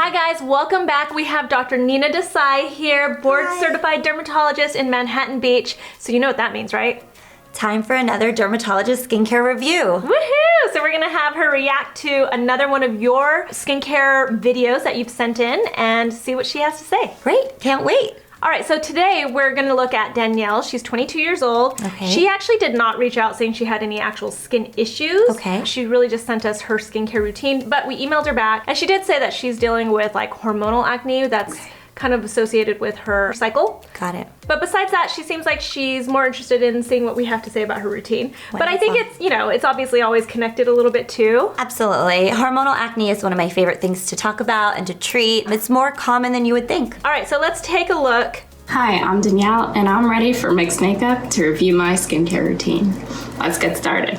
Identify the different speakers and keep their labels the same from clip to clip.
Speaker 1: Hi guys, welcome back. We have Dr. Nina Desai here, board certified dermatologist in Manhattan Beach. So you know what that means, right?
Speaker 2: Time for another dermatologist skincare review.
Speaker 1: Woohoo! So we're gonna have her react to another one of your skincare videos that you've sent in and see what she has to say.
Speaker 2: Great, can't wait.
Speaker 1: All right, so today we're gonna look at Danielle. She's 22 years old.
Speaker 2: Okay.
Speaker 1: She actually did not reach out saying she had any actual skin issues.
Speaker 2: Okay.
Speaker 1: She really just sent us her skincare routine, but we emailed her back and she did say that she's dealing with like hormonal acne that's kind of associated with her cycle.
Speaker 2: Got it.
Speaker 1: But besides that, she seems like she's more interested in seeing what we have to say about her routine.
Speaker 2: Wonderful.
Speaker 1: But I think it's, you know, it's obviously always connected a little bit too.
Speaker 2: Absolutely. Hormonal acne is one of my favorite things to talk about and to treat. It's more common than you would think.
Speaker 1: All right, so let's take a look.
Speaker 3: Hi, I'm Danielle, and I'm ready for mixed makeup to review my skincare routine. Let's get started.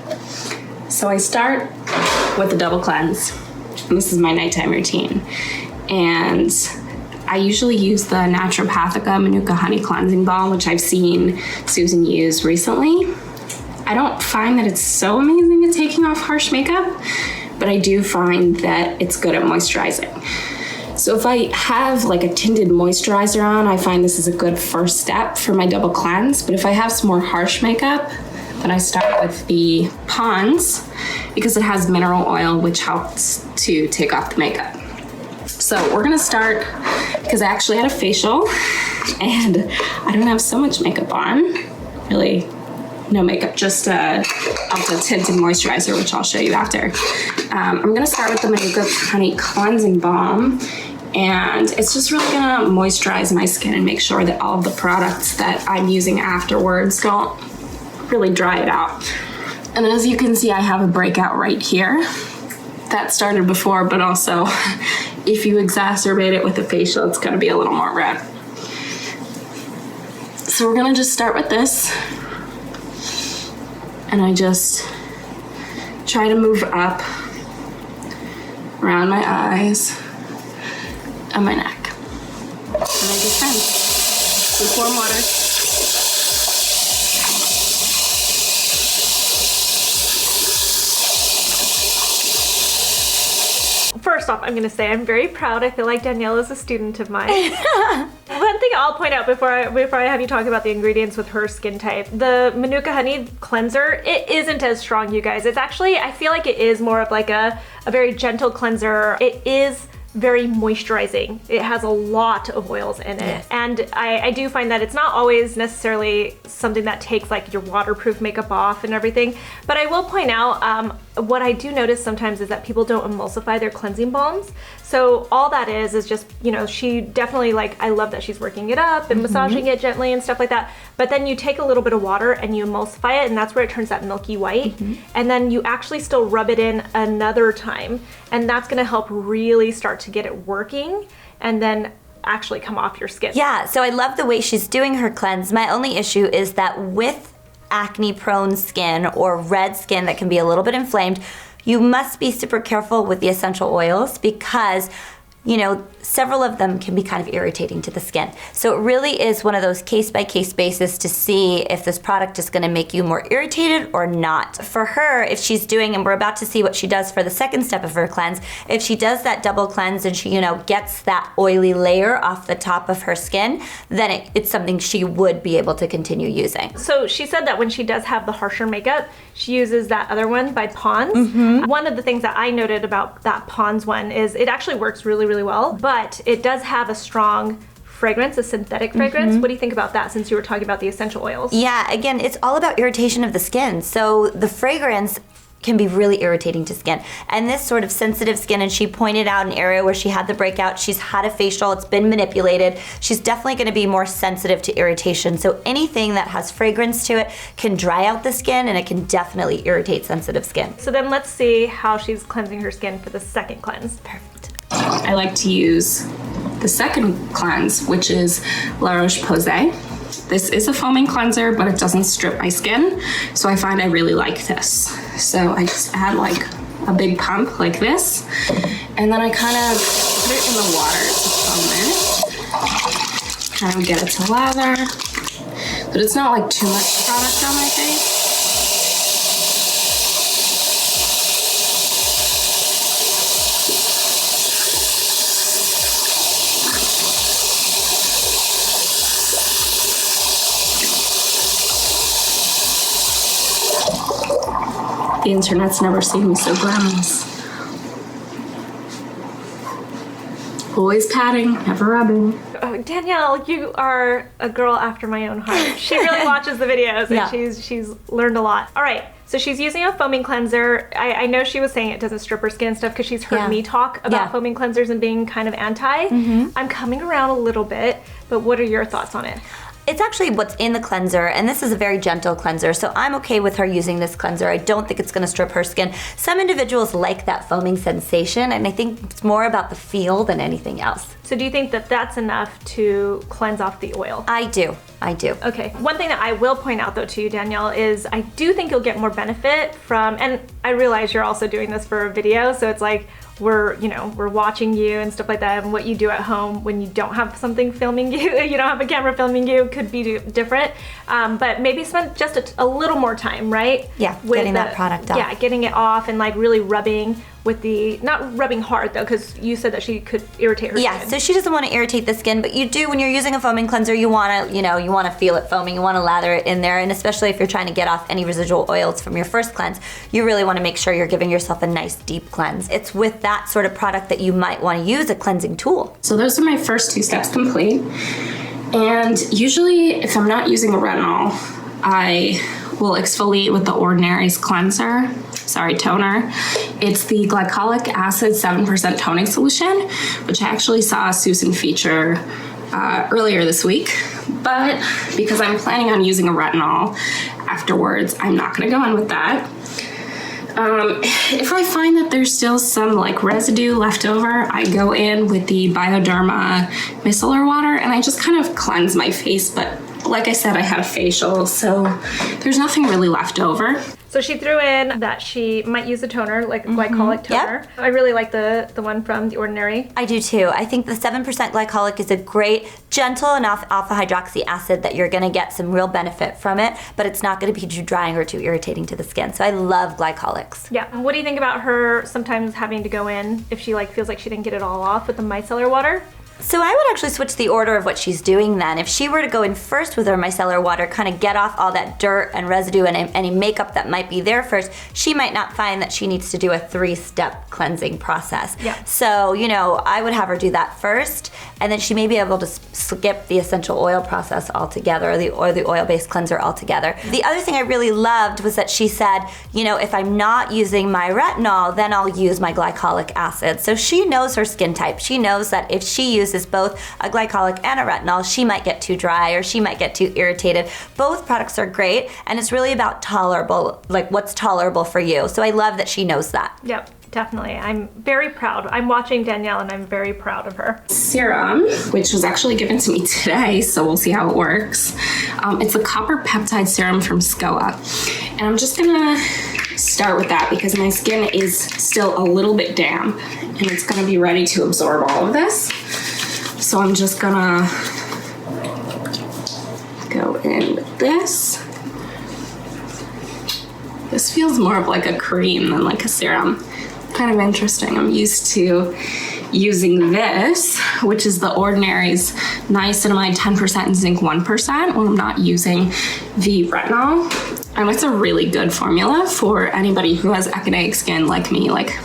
Speaker 3: So I start with a double cleanse. And this is my nighttime routine. And I usually use the NATUROPATHICA MANUKA Honey Cleansing Balm, which I've seen Susan use recently. I don't find that it's so amazing at taking off harsh makeup, but I do find that it's good at moisturizing. So if I have like a tinted moisturizer on, I find this is a good first step for my double cleanse. But if I have some more harsh makeup, then I start with the Pond's because it has mineral oil, which helps to take off the makeup. So we're gonna start, because I actually had a facial and I don't have so much makeup on, really no makeup, just ELTA tinted moisturizer, which I'll show you after. I'm gonna start with the MANUKA Honey Cleansing Balm, and it's just really gonna moisturize my skin and make sure that all of the products that I'm using afterwards don't really dry it out. And as you can see, I have a breakout right here. That started before, but also if you exacerbate it with a facial, it's gonna be a little more red. So we're gonna just start with this. And I just try to move up around my eyes and my neck. And I just rinse with warm water.
Speaker 1: First off, I'm gonna say I'm very proud. I feel like Danielle is a student of mine. One thing I'll point out before I have you talk about the ingredients with her skin type, the MANUKA Honey Cleanser, it isn't as strong, you guys. It's actually, I feel like it is more of like a very gentle cleanser. It is very moisturizing. It has a lot of oils in it.
Speaker 2: Yes.
Speaker 1: And I do find that it's not always necessarily something that takes like your waterproof makeup off and everything. But I will point out, what I do notice sometimes is that people don't emulsify their cleansing balms. So all that is just, you know, she definitely, like, I love that she's working it up and massaging it gently and stuff like that. But then you take a little bit of water and you emulsify it, and that's where it turns that milky white. And then you actually still rub it in another time. And that's gonna help really start to get it working and then actually come off your skin.
Speaker 2: Yeah, so I love the way she's doing her cleanse. My only issue is that with acne prone skin or red skin that can be a little bit inflamed, you must be super careful with the essential oils because, you know, several of them can be kind of irritating to the skin. So it really is one of those case-by-case basis to see if this product is gonna make you more irritated or not. For her, if she's doing, and we're about to see what she does for the second step of her cleanse, if she does that double cleanse and she, you know, gets that oily layer off the top of her skin, then it's something she would be able to continue using.
Speaker 1: So she said that when she does have the harsher makeup, she uses that other one by Pond's. One of the things that I noted about that Pond's one is it actually works really, really well, but it does have a strong fragrance, a synthetic fragrance. What do you think about that, since you were talking about the essential oils?
Speaker 2: Yeah, again, it's all about irritation of the skin. So the fragrance can be really irritating to skin. And this sort of sensitive skin, and she pointed out an area where she had the breakout, she's had a facial, it's been manipulated, she's definitely gonna be more sensitive to irritation. So anything that has fragrance to it can dry out the skin, and it can definitely irritate sensitive skin.
Speaker 1: So then let's see how she's cleansing her skin for the second cleanse.
Speaker 2: Perfect.
Speaker 3: I like to use the second cleanse, which is ROCHE-POSAY. This is a foaming cleanser, but it doesn't strip my skin, so I find I really like this. So I just add like a big pump like this, and then I kind of put it in the water to foam it, kind of get it to lather, but it's not like too much product on my face. The internet's never seen me so glamorous. Always patting, never rubbing.
Speaker 1: Oh, Danielle, you are a girl after my own heart. She really watches the videos and
Speaker 2: Yeah.
Speaker 1: she's learned a lot. All right, so she's using a foaming cleanser. I know she was saying it doesn't strip her skin and stuff because she's heard
Speaker 2: Yeah.
Speaker 1: me talk about
Speaker 2: Yeah.
Speaker 1: foaming cleansers and being kind of anti. I'm coming around a little bit, but what are your thoughts on it?
Speaker 2: It's actually what's in the cleanser, and this is a very gentle cleanser, so I'm okay with her using this cleanser. I don't think it's gonna strip her skin. Some individuals like that foaming sensation, and I think it's more about the feel than anything else.
Speaker 1: So do you think that that's enough to cleanse off the oil?
Speaker 2: I do.
Speaker 1: Okay, one thing that I will point out though to you, Danielle, is I do think you'll get more benefit from, and I realize you're also doing this for a video, so it's like we're watching you and stuff like that, and what you do at home when you don't have something filming you, you don't have a camera filming you, could be different. But maybe spend just a little more time, right?
Speaker 2: Yeah, getting that product off.
Speaker 1: Yeah, getting it off and like really rubbing with the, not rubbing hard though, because you said that she could irritate her
Speaker 2: Yeah,
Speaker 1: skin.
Speaker 2: so she doesn't want to irritate the skin, but you do, when you're using a foaming cleanser, you want to, you want to feel it foaming, you want to lather it in there, and especially if you're trying to get off any residual oils from your first cleanse, you really want to make sure you're giving yourself a nice deep cleanse. It's with that sort of product that you might want to use a cleansing tool.
Speaker 3: So those are my first 2 steps complete. And usually if I'm not using a retinol, I will exfoliate with the Ordinary's cleanser, toner. It's the glycolic acid 7% toning solution, which I actually saw Susan feature earlier this week. But because I'm planning on using a retinol afterwards, I'm not gonna go in with that. If I find that there's still some like residue left over, I go in with the BIODERMA micellar water and I just kind of cleanse my face. But like I said, I had a facial, so there's nothing really left over.
Speaker 1: So she threw in that she might use a toner, like a glycolic toner.
Speaker 2: Yep.
Speaker 1: I really like the one from The Ordinary.
Speaker 2: I do too. I think the 7% glycolic is a great, gentle enough alpha hydroxy acid that you're gonna get some real benefit from it, but it's not gonna be too drying or too irritating to the skin. So I love glycolics.
Speaker 1: Yeah. What do you think about her sometimes having to go in if she like feels like she didn't get it all off with the micellar water?
Speaker 2: So I would actually switch the order of what she's doing then. If she were to go in first with her micellar water, kind of get off all that dirt and residue and any makeup that might be there first, she might not find that she needs to do a 3-step cleansing process.
Speaker 1: Yeah.
Speaker 2: So, I would have her do that first, and then she may be able to skip the essential oil process altogether, or the oil-based cleanser altogether. The other thing I really loved was that she said, if I'm not using my retinol, then I'll use my glycolic acid. So she knows her skin type. She knows that if she uses both a glycolic and a retinol, she might get too dry or she might get too irritated. Both products are great, and it's really about tolerable, like what's tolerable for you. So I love that she knows that.
Speaker 1: Yep, definitely. I'm very proud. I'm watching Danielle and I'm very proud of her.
Speaker 3: Serum, which was actually given to me today, so we'll see how it works. It's a copper peptide serum from SKOAH. And I'm just gonna start with that because my skin is still a little bit damp and it's gonna be ready to absorb all of this. So I'm just gonna go in with this. This feels more of like a cream than like a serum. Kind of interesting. I'm used to using this, which is the Ordinary's niacinamide 10% and zinc 1% when I'm not using the retinol. And it's a really good formula for anybody who has acneic skin like me. Like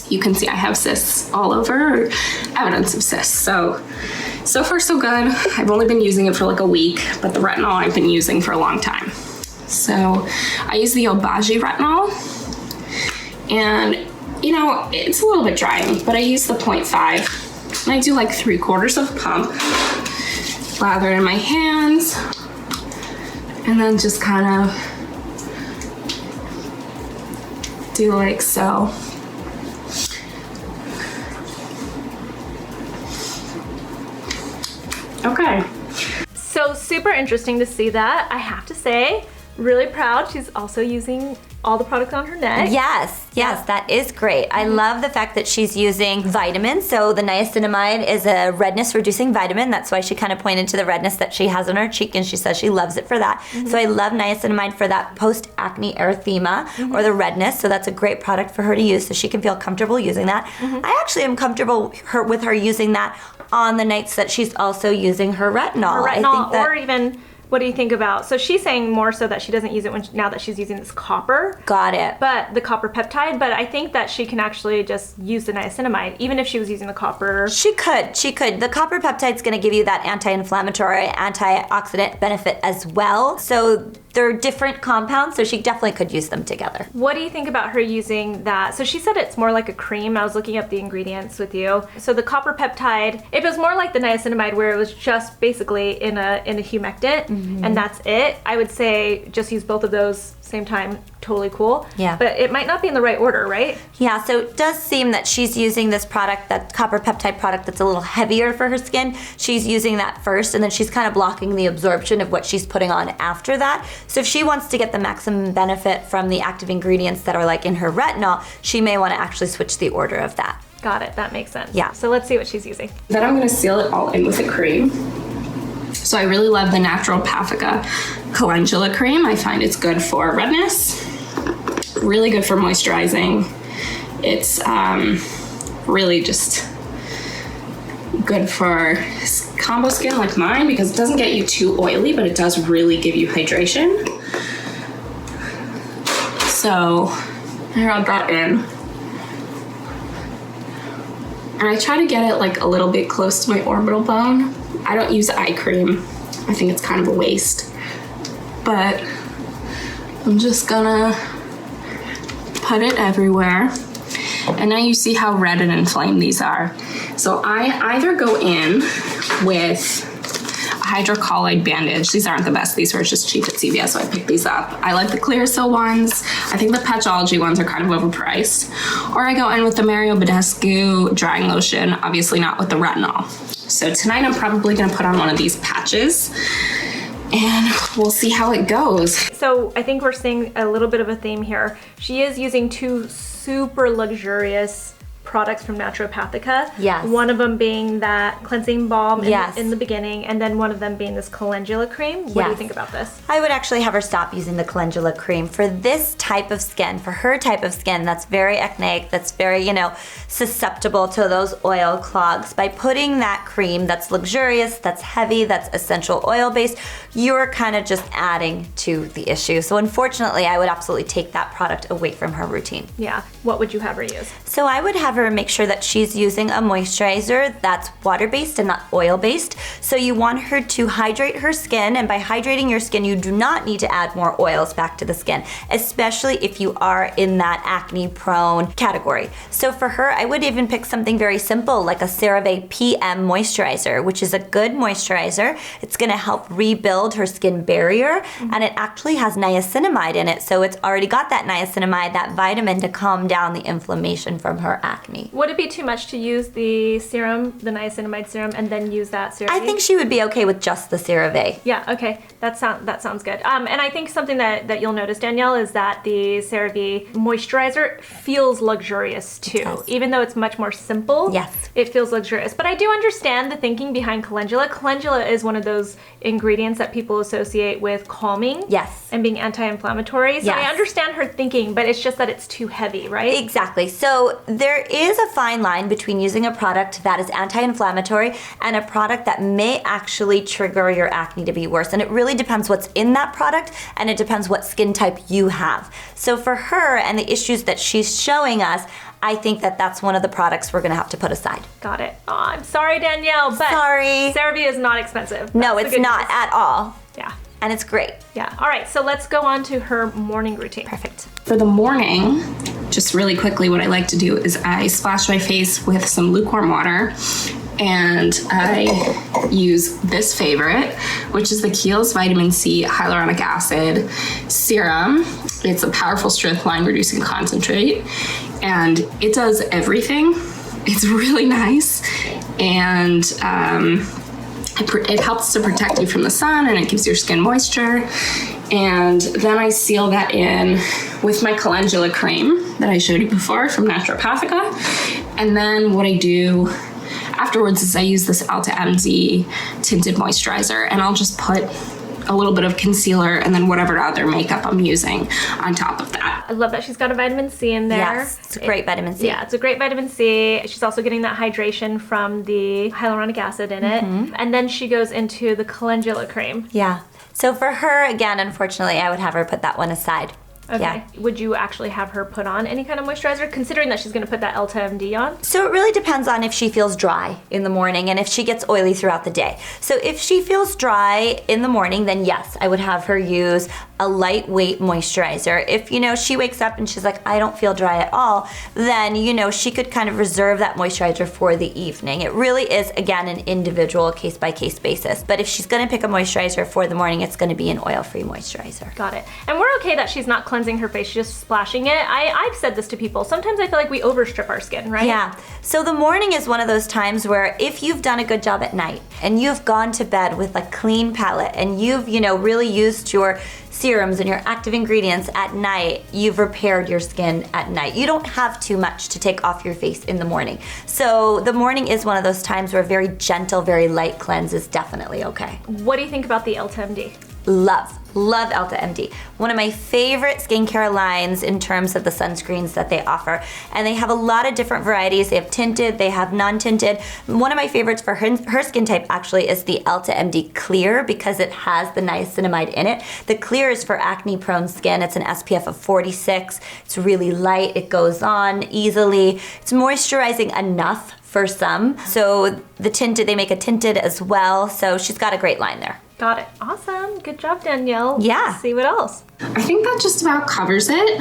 Speaker 3: you can see I have cysts all over, or evidence of cysts. So far so good. I've only been using it for like a week, but the retinol I've been using for a long time. So I use the Obagi retinol, and it's a little bit drying, but I use the 0.5. And I do like 3/4 of a pump, lather in my hands, and then just kind of do like so. Okay.
Speaker 1: So super interesting to see that. I have to say, really proud. She's also using all the products on her neck.
Speaker 2: Yes, that is great. I love the fact that she's using vitamins. So the niacinamide is a redness reducing vitamin. That's why she kind of pointed to the redness that she has on her cheek, and she says she loves it for that. So I love niacinamide for that post-acne erythema or the redness. So that's a great product for her to use so she can feel comfortable using that. I actually am comfortable with her using that on the nights that she's also using her retinol.
Speaker 1: Her retinol,
Speaker 2: I think that,
Speaker 1: or even What do you think about, so she's saying more so that she doesn't use it now that she's using this copper.
Speaker 2: Got it.
Speaker 1: But the copper peptide, but I think that she can actually just use the niacinamide, even if she was using the copper.
Speaker 2: She could. The copper peptide's gonna give you that anti-inflammatory, antioxidant benefit as well. So they're different compounds, so she definitely could use them together.
Speaker 1: What do you think about her using that? So she said it's more like a cream. I was looking up the ingredients with you. So the copper peptide, it was more like the niacinamide where it was just basically in a humectant, and that's it. I would say just use both of those same time, totally cool.
Speaker 2: Yeah.
Speaker 1: But it might not be in the right order, right?
Speaker 2: Yeah, so it does seem that she's using this product, that copper peptide product that's a little heavier for her skin. She's using that first, and then she's kind of blocking the absorption of what she's putting on after that. So if she wants to get the maximum benefit from the active ingredients that are like in her retinol, she may want to actually switch the order of that.
Speaker 1: Got it, that makes sense.
Speaker 2: Yeah.
Speaker 1: So let's see what she's using.
Speaker 3: Then I'm gonna seal it all in with a cream. So I really love the NATUROPATHICA Calendula cream. I find it's good for redness, really good for moisturizing. It's really just good for combo skin like mine because it doesn't get you too oily, but it does really give you hydration. So I rub that in. And I try to get it like a little bit close to my orbital bone. I don't use eye cream. I think it's kind of a waste. But I'm just gonna put it everywhere. And now you see how red and inflamed these are. So I either go in with a HYDROCOLLOID bandage. These aren't the best. These were just cheap at CVS, so I picked these up. I like the Clearasil ones. I think the Patchology ones are kind of overpriced. Or I go in with the BADESCU drying lotion, obviously not with the retinol. So tonight I'm probably gonna put on one of these patches and we'll see how it goes.
Speaker 1: So I think we're seeing a little bit of a theme here. She is using two super luxurious products from NATUROPATHICA.
Speaker 2: Yes.
Speaker 1: One of them being that cleansing balm
Speaker 2: Yes.
Speaker 1: in the beginning, and then one of them being this calendula cream. What do you think about this?
Speaker 2: I would actually have her stop using the calendula cream. For this type of skin, for her type of skin that's very acneic, that's very, susceptible to those oil clogs, by putting that cream that's luxurious, that's heavy, that's essential oil based, you're kind of just adding to the issue. So unfortunately, I would absolutely take that product away from her routine.
Speaker 1: Yeah. What would you have her use?
Speaker 2: So I would have her make sure that she's using a moisturizer that's water-based and not oil-based. So you want her to hydrate her skin, and by hydrating your skin, you do not need to add more oils back to the skin, especially if you are in that acne-prone category. So for her, I would even pick something very simple like a CeraVe PM moisturizer, which is a good moisturizer. It's gonna help rebuild her skin barrier, and it actually has niacinamide in it, so it's already got that niacinamide, that vitamin to calm down the inflammation from her acne.
Speaker 1: Would it be too much to use the serum, the niacinamide serum, and then use that CeraVe?
Speaker 2: I think she would be okay with just the CeraVe.
Speaker 1: Yeah, okay, that sounds good. And I think something that you'll notice, Danielle, is that the CeraVe moisturizer feels luxurious too.
Speaker 2: Yes.
Speaker 1: Even though it's much more simple,
Speaker 2: Yes.
Speaker 1: it feels luxurious. But I do understand the thinking behind calendula. Calendula is one of those ingredients that people associate with calming.
Speaker 2: Yes.
Speaker 1: And being anti-inflammatory. So
Speaker 2: Yes.
Speaker 1: I understand her thinking, but it's just that it's too heavy, right?
Speaker 2: Exactly. So there is a fine line between using a product that is anti-inflammatory and a product that may actually trigger your acne to be worse. And it really depends what's in that product, and it depends what skin type you have. So for her and the issues that she's showing us, I think that that's one of the products we're gonna have to put aside.
Speaker 1: Got it. Oh, I'm sorry, Danielle, but
Speaker 2: Sorry.
Speaker 1: CeraVe is not expensive.
Speaker 2: No,
Speaker 1: That's the
Speaker 2: it's
Speaker 1: good
Speaker 2: not
Speaker 1: news.
Speaker 2: at all.
Speaker 1: Yeah.
Speaker 2: And it's great.
Speaker 1: Yeah. All right. So let's go on to her morning routine.
Speaker 2: Perfect.
Speaker 3: For the morning, just really quickly, what I like to do is I splash my face with some lukewarm water, and I use this favorite, which is the KIEHL'S Vitamin C Hyaluronic Acid Serum. It's a powerful strength line reducing concentrate, and it does everything. It's really nice, and it helps to protect you from the sun, and it gives your skin moisture. And then I seal that in with my calendula cream that I showed you before from NATUROPATHICA. And then what I do afterwards is I use this ELTA MD tinted moisturizer, and I'll just put a little bit of concealer and then whatever other makeup I'm using on top of that.
Speaker 1: I love that she's got a vitamin C in there.
Speaker 2: Yes, it's a great vitamin C.
Speaker 1: Yeah, it's a great vitamin C. She's also getting that hydration from the hyaluronic acid in it. And then she goes into the calendula cream.
Speaker 2: Yeah. So for her, again, unfortunately, I would have her put that one aside.
Speaker 1: Okay.
Speaker 2: Yeah.
Speaker 1: Would you actually have her put on any kind of moisturizer, considering that she's going to put that ELTA MD on?
Speaker 2: So it really depends on if she feels dry in the morning and if she gets oily throughout the day. So if she feels dry in the morning, then yes, I would have her use a lightweight moisturizer. If, you know, she wakes up and she's like, I don't feel dry at all, then, you know, she could kind of reserve that moisturizer for the evening. It really is, again, an individual case-by-case basis. But if she's going to pick a moisturizer for the morning, it's going to be an oil-free moisturizer.
Speaker 1: Got it. And we're okay that she's not cleansing her face, she's just splashing it. I've said this to people. Sometimes I feel like we overstrip our skin, right?
Speaker 2: Yeah. So the morning is one of those times where if you've done a good job at night and you've gone to bed with a clean palette and you've, you know, really used your serums and your active ingredients at night, you've repaired your skin at night. You don't have too much to take off your face in the morning. So the morning is one of those times where very gentle, very light cleanse is definitely okay.
Speaker 1: What do you think about the ELTA MD?
Speaker 2: Love ELTA MD. One of my favorite skincare lines in terms of the sunscreens that they offer. And they have a lot of different varieties. They have tinted, they have non-tinted. One of my favorites for her skin type actually is the ELTA MD Clear because it has the niacinamide in it. The Clear is for acne prone skin. It's an SPF of 46. It's really light, it goes on easily. It's moisturizing enough for some. So the tinted, they make a tinted as well. So she's got a great line there.
Speaker 1: Got it. Awesome. Good job, Danielle.
Speaker 2: Yeah.
Speaker 1: Let's see what else.
Speaker 3: I think that just about covers it.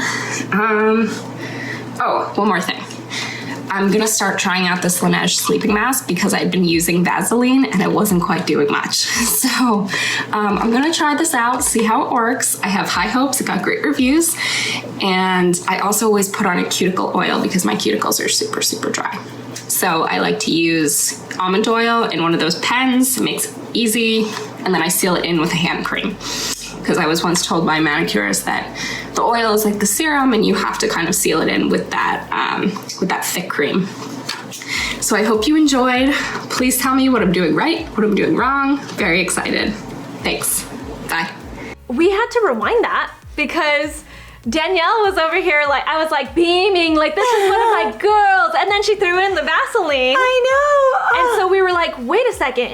Speaker 3: Oh, one more thing. I'm gonna start trying out this Laneige sleeping mask because I've been using Vaseline and it wasn't quite doing much. So I'm gonna try this out, see how it works. I have high hopes, it got great reviews. And I also always put on a cuticle oil because my cuticles are super, super dry. So I like to use almond oil in one of those pens. It makes it easy. And then I seal it in with a hand cream. Because I was once told by a manicurist that the oil is like the serum and you have to kind of seal it in with that thick cream. So I hope you enjoyed. Please tell me what I'm doing right, what I'm doing wrong. Very excited. Thanks. Bye.
Speaker 1: We had to rewind that because Danielle was over here like, I was like beaming, like this is one of my girls. And then she threw in the Vaseline.
Speaker 2: I know.
Speaker 1: And so we were like, wait a second,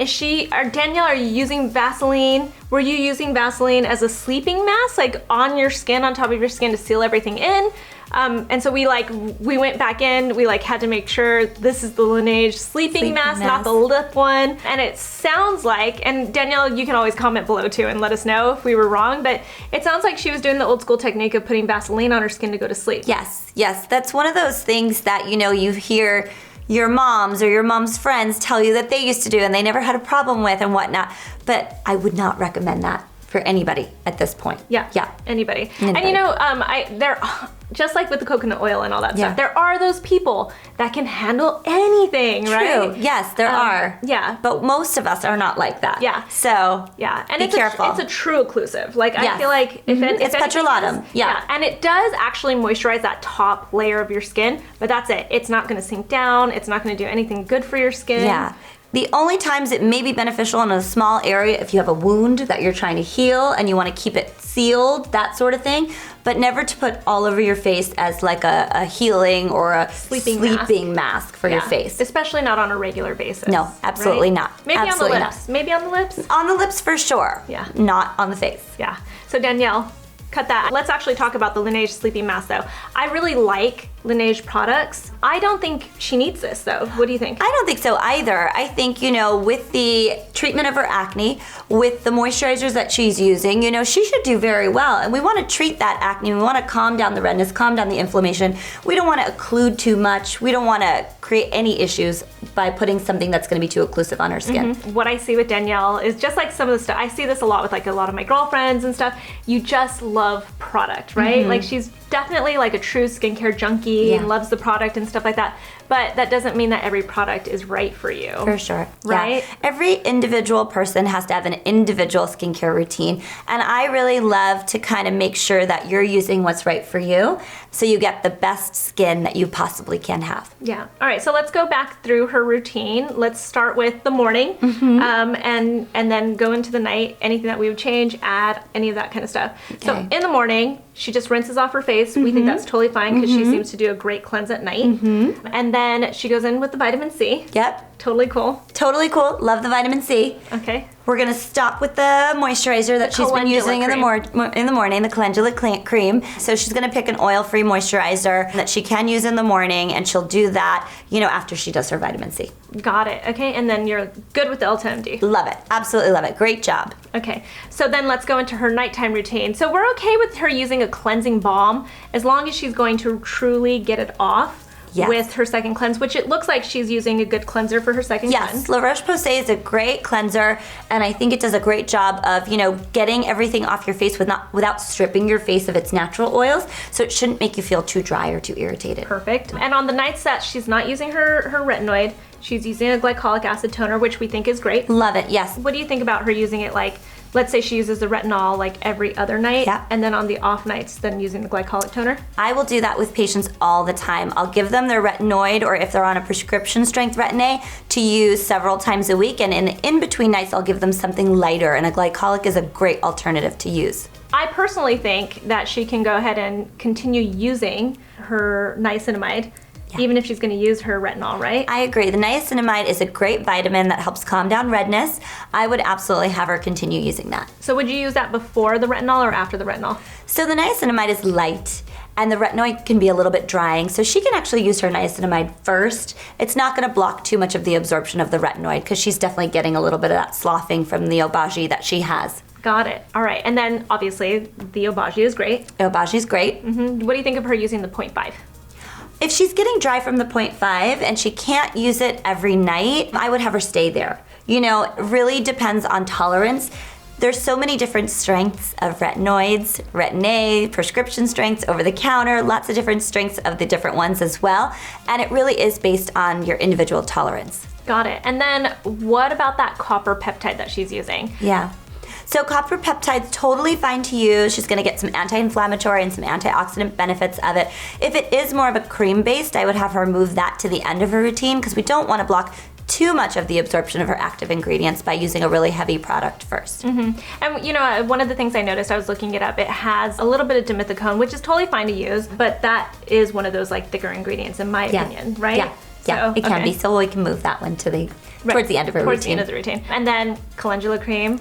Speaker 1: Danielle, are you using Vaseline? Were you using Vaseline as a sleeping mask, like on your skin, on top of your skin to seal everything in? And so we went back in, we had to make sure this is the Laneige sleeping mask, not the lip one. And it sounds like, and Danielle, you can always comment below too and let us know if we were wrong, but it sounds like she was doing the old school technique of putting Vaseline on her skin to go to sleep.
Speaker 2: Yes, yes, that's one of those things that, you know, you hear your moms or your mom's friends tell you that they used to do and they never had a problem with and whatnot. But I would not recommend that for anybody at this point.
Speaker 1: Yeah, anybody. And you know, just like with the coconut oil and all that stuff, there are those people that can handle anything, right?
Speaker 2: True. Yes, there are.
Speaker 1: Yeah.
Speaker 2: But most of us are not like that.
Speaker 1: Yeah.
Speaker 2: So
Speaker 1: and
Speaker 2: be careful.
Speaker 1: It's a true occlusive. Like I feel like if
Speaker 2: it's petrolatum. Yeah.
Speaker 1: And it does actually moisturize that top layer of your skin, but that's it. It's not going to sink down. It's not going to do anything good for your skin.
Speaker 2: Yeah. The only times it may be beneficial in a small area if you have a wound that you're trying to heal and you want to keep it sealed, that sort of thing, but never to put all over your face as like a healing or a sleeping mask for your face.
Speaker 1: Especially not on a regular basis.
Speaker 2: No, absolutely not.
Speaker 1: Maybe
Speaker 2: absolutely
Speaker 1: on the lips. Maybe on the lips?
Speaker 2: On the lips for sure.
Speaker 1: Yeah.
Speaker 2: Not on the face.
Speaker 1: Yeah. So Danielle, cut that. Let's actually talk about the Laneige sleeping mask though. I really like Laneige products. I don't think she needs this though. What do you think?
Speaker 2: I don't think so either. I think, you know, with the treatment of her acne, with the moisturizers that she's using, you know, she should do very well. And we want to treat that acne. We want to calm down the redness, calm down the inflammation. We don't want to occlude too much. We don't want to create any issues by putting something that's going to be too occlusive on her skin.
Speaker 1: What I see with Danielle is just like some of the stuff, I see this a lot with like a lot of my girlfriends and stuff. You just love product, right? Like she's definitely like a true skincare junkie and loves the product and stuff like that. But that doesn't mean that every product is right for you.
Speaker 2: For sure.
Speaker 1: Right?
Speaker 2: Yeah. Every individual person has to have an individual skincare routine. And I really love to kind of make sure that you're using what's right for you so you get the best skin that you possibly can have.
Speaker 1: Yeah. All right. So let's go back through her routine. Let's start with the morning and then go into the night. Anything that we would change, add, any of that kind of stuff. Okay. So in the morning, she just rinses off her face. We think that's totally fine because she seems to do a great cleanse at night. And then then she goes in with the vitamin C.
Speaker 2: Yep.
Speaker 1: Totally cool.
Speaker 2: Totally cool. Love the vitamin C.
Speaker 1: Okay.
Speaker 2: We're gonna stop with the moisturizer that she's been using in the morning, the calendula cream. So she's gonna pick an oil-free moisturizer that she can use in the morning, and she'll do that, you know, after she does her vitamin C.
Speaker 1: Got it. Okay, and then you're good with the ELTA MD.
Speaker 2: Love it. Absolutely love it. Great job.
Speaker 1: Okay, so then let's go into her nighttime routine. So we're okay with her using a cleansing balm as long as she's going to truly get it off. Yes. With her second cleanse, which it looks like she's using a good cleanser for her second cleanse.
Speaker 2: Yes, La Roche-Posay is a great cleanser, and I think it does a great job of, you know, getting everything off your face without stripping your face of its natural oils, so it shouldn't make you feel too dry or too irritated.
Speaker 1: Perfect. And on the nights that she's not using her retinoid, she's using a glycolic acid toner, which we think is great.
Speaker 2: Love it, yes.
Speaker 1: What do you think about her using it, like, let's say she uses the retinol like every other night, and then on the off nights then using the glycolic toner?
Speaker 2: I will do that with patients all the time. I'll give them their retinoid, or if they're on a prescription strength Retin-A, to use several times a week, and in the in-between nights I'll give them something lighter, and a glycolic is a great alternative to use.
Speaker 1: I personally think that she can go ahead and continue using her niacinamide, even if she's going to use her retinol, right?
Speaker 2: I agree. The niacinamide is a great vitamin that helps calm down redness. I would absolutely have her continue using that.
Speaker 1: So would you use that before the retinol or after the retinol?
Speaker 2: So the niacinamide is light, and the retinoid can be a little bit drying, so she can actually use her niacinamide first. It's not going to block too much of the absorption of the retinoid, because she's definitely getting a little bit of that sloughing from the Obagi that she has.
Speaker 1: Got it. All right. And then obviously the Obagi is great.
Speaker 2: Obagi is great.
Speaker 1: What do you think of her using the 0.5?
Speaker 2: If she's getting dry from the 0.5 and she can't use it every night, I would have her stay there. You know, it really depends on tolerance. There's so many different strengths of retinoids, Retin-A, prescription strengths, over the counter, lots of different strengths of the different ones as well. And it really is based on your individual tolerance.
Speaker 1: Got it. And then what about that copper peptide that she's using?
Speaker 2: Yeah. So copper peptide's totally fine to use. She's gonna get some anti-inflammatory and some antioxidant benefits of it. If it is more of a cream-based, I would have her move that to the end of her routine, because we don't wanna block too much of the absorption of her active ingredients by using a really heavy product first.
Speaker 1: And you know, one of the things I noticed, I was looking it up, it has a little bit of dimethicone, which is totally fine to use, but that is one of those like thicker ingredients in my opinion, right?
Speaker 2: Yeah, it can be, so we can move that one to the towards the end of her routine.
Speaker 1: Towards the end of the routine. And then calendula cream.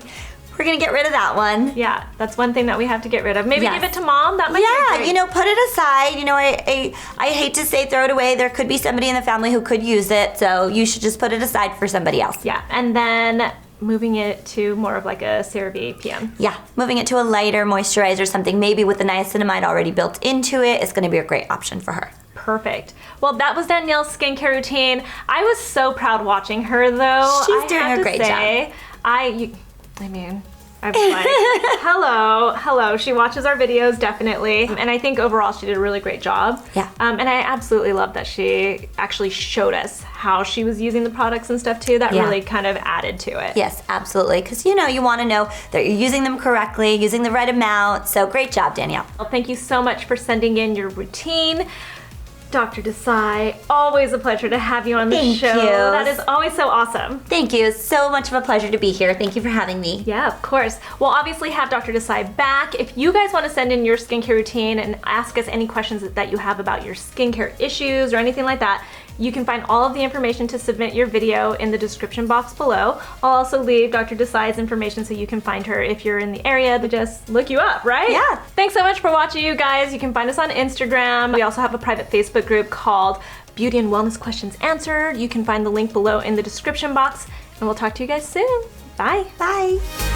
Speaker 2: We're gonna get rid of that one.
Speaker 1: Yeah, that's one thing that we have to get rid of. Maybe give it to mom. That might be great.
Speaker 2: You know, put it aside. You know, I hate to say throw it away. There could be somebody in the family who could use it, so you should just put it aside for somebody else.
Speaker 1: Yeah, and then moving it to more of like a CeraVe PM.
Speaker 2: Yeah, moving it to a lighter moisturizer, something maybe with the niacinamide already built into it is gonna be a great option for her.
Speaker 1: Perfect. Well, that was Danielle's skincare routine. I was so proud watching her though.
Speaker 2: She's doing a great job.
Speaker 1: I mean, I was like, hello. She watches our videos, definitely. And I think overall she did a really great job.
Speaker 2: Yeah.
Speaker 1: And I absolutely love that she actually showed us how she was using the products and stuff too. That really kind of added to it.
Speaker 2: Yes, absolutely. Because you know, you want to know that you're using them correctly, using the right amount. So great job, Danielle.
Speaker 1: Well, thank you so much for sending in your routine. Dr. Desai, always a pleasure to have you on the show.
Speaker 2: Thank you.
Speaker 1: That is always so awesome.
Speaker 2: Thank you. It's so much of a pleasure to be here. Thank you for having me.
Speaker 1: Yeah, of course. We'll obviously have Dr. Desai back. If you guys want to send in your skincare routine and ask us any questions that you have about your skincare issues or anything like that, you can find all of the information to submit your video in the description box below. I'll also leave Dr. Desai's information so you can find her if you're in the area to just look you up, right?
Speaker 2: Yeah.
Speaker 1: Thanks so much for watching, you guys. You can find us on Instagram. We also have a private Facebook group called Beauty and Wellness Questions Answered. You can find the link below in the description box, and we'll talk to you guys soon. Bye.
Speaker 2: Bye.